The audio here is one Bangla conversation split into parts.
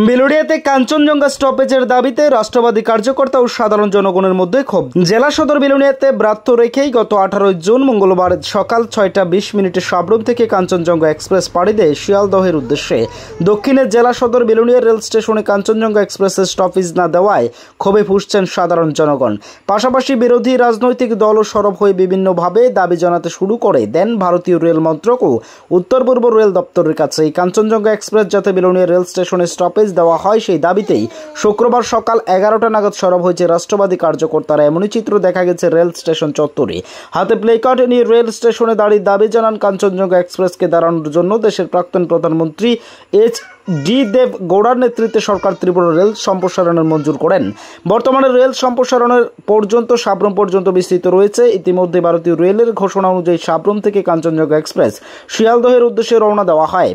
বিলুনিয়াতে কাঞ্চনজঙ্ঘা স্টপেজের দাবিতে রাষ্ট্রবাদী কার্যকর্তা ও সাধারণ জনগণের মধ্যে ক্ষোভ। জেলা সদর বিলুনিয়াতে ব্রাত্য রেখেই গত 18 জুন মঙ্গলবার সকাল 6:20 সাবরুম থেকে কাঞ্চনজঙ্ঘা এক্সপ্রেস পাড়ি দেয় শিয়ালদহের উদ্দেশ্যে। দক্ষিণের জেলা সদর বিলুনিয়া রেল স্টেশনে কাঞ্চনজঙ্ঘা এক্সপ্রেসের স্টপেজ না দেওয়ায় ক্ষোভে ফুঁসছেন সাধারণ জনগণ। পাশাপাশি বিরোধী রাজনৈতিক দলও সরব হয়ে বিভিন্নভাবে দাবি জানাতে শুরু করে দেন ভারতীয় রেল মন্ত্রক ও উত্তর পূর্ব রেল দপ্তরের কাছে। এই কাঞ্চনজঙ্ঘা এক্সপ্রেস যাতে বিলুনিয়া রেল স্টেশনে স্টপেজ দেওয়া হয় সেই দাবিতেই শুক্রবার সকাল 11টা নাগাদ সরব হয়েছে রাষ্ট্রবাদী কার্যকর্তারা। এমনই চিত্র দেখা গেছে রেল স্টেশন চত্বরে। হাতে প্লেকার্ড নিয়ে রেল স্টেশনে দাঁড়িয়ে দাবি জানান কাঞ্চনজঙ্ঘা এক্সপ্রেসকে দাঁড়ানোর জন্য দেশের প্রাক্তন প্রধানমন্ত্রী এইচ.ডি. দেবগৌড়ার নেতৃত্বে সরকার ত্রিপুরা রেল সম্প্রসারণের মঞ্জুর করেন। বর্তমানে রেল সম্প্রসারণের পর্যন্ত সাবরুম পর্যন্ত বিস্তৃত রয়েছে। ইতিমধ্যে ভারতীয় রেলের ঘোষণা অনুযায়ী সাবরুম থেকে কাঞ্চনজঙ্ঘা এক্সপ্রেস শিয়ালদহের উদ্দেশ্যে রওনা দেওয়া হয়।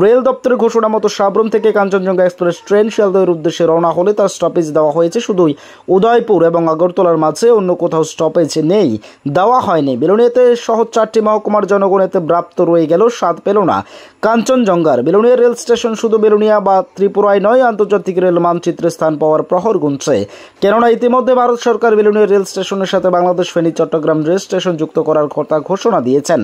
রেল দপ্তরের ঘোষণা মতো সাবরুম থেকে কাঞ্চনজঙ্ঘা এক্সপ্রেস ট্রেন শিয়ালদহের উদ্দেশ্যে রওনা হলে তার স্টপেজ দেওয়া হয়েছে শুধুই উদয়পুর এবং আগরতলার মাঝে, অন্য কোথাও স্টপেজ নেই, দেওয়া হয়নি। বিলুনিয়াতে সহ 4টি মহকুমার জনগণ এতে ব্রাত্য রয়ে গেল, স্বাদ পেল না কাঞ্চনজঙ্ঘার। বিলুনিয়া রেল স্টেশন শুধু বিলুনিয়া বা ত্রিপুরায় নয়, আন্তর্জাতিক রেল মানচিত্রে স্থান পাওয়ার প্রহর গুনছে। কেননা ইতিমধ্যে ভারত সরকার বিলুনিয়া রেল স্টেশনের সাথে বাংলাদেশ ফেনী চট্টগ্রাম রেল স্টেশন যুক্ত করার কথা ঘোষণা দিয়েছেন।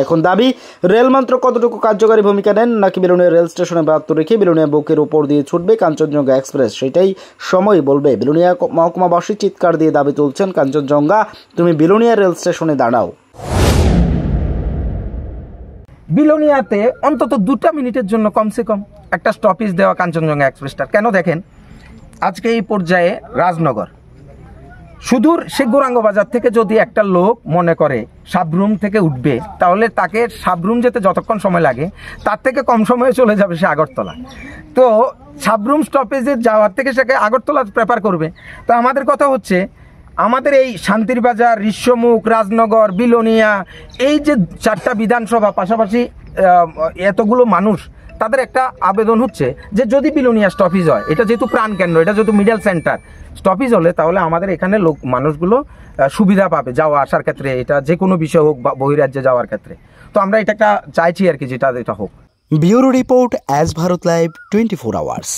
এখন দাবি, রেল মন্ত্রক কতটুকু কার্যকারী ভূমিকা নেন, নাকি বিলুনিয়া রেল স্টেশনে ব্রাত্য রেখে বিলুনিয়া বুকের উপর দিয়ে ছুটবে কাঞ্চনজঙ্ঘা এক্সপ্রেস, সেটাই সময় বলবে। বিলুনিয়া মহকুমাবাসী চিৎকার দিয়ে দাবি তুলছেন, কাঞ্চনজঙ্ঘা তুমি বিলুনিয়া রেল স্টেশনে দাঁড়াও। বিলোনিয়াতে অন্তত 2টা মিনিটের জন্য কমসে কম একটা স্টপেজ দেওয়া কাঞ্চনজঙ্ঘা এক্সপ্রেসটার। কেন দেখেন, আজকে এই পর্যায়ে রাজনগর সুদূর শেখ গৌরাঙ্গ বাজার থেকে যদি একটা লোক মনে করে সাবরুম থেকে উঠবে, তাহলে তাকে সাবরুম যেতে যতক্ষণ সময় লাগে তার থেকে কম সময়ে চলে যাবে সে আগরতলা। তো সাবরুম স্টপেজে যাওয়ার থেকে সে আগরতলা প্রেফার করবে। তো আমাদের কথা হচ্ছে, আমাদের এই শান্তির বাজার, ঋষ্যমুখ, রাজনগর, বিলোনিয়া, এই যে 4টা বিধানসভা, পাশাপাশি এতগুলো মানুষ, তাদের একটা আবেদন হচ্ছে যে যদি বিলোনিয়া স্টপেজ হয়, এটা যেহেতু প্রাণকেন্দ্র, এটা যেহেতু মিডল সেন্টার, স্টপেজ হলে তাহলে আমাদের এখানে মানুষগুলো সুবিধা পাবে যাওয়া আসার ক্ষেত্রে, এটা যে কোনো বিষয় হোক বা বহিরাজ্যে যাওয়ার ক্ষেত্রে। তো আমরা এটা একটা চাইছি আর কি, যেটা হোক। Bureau report, as Bharat live 24 hours.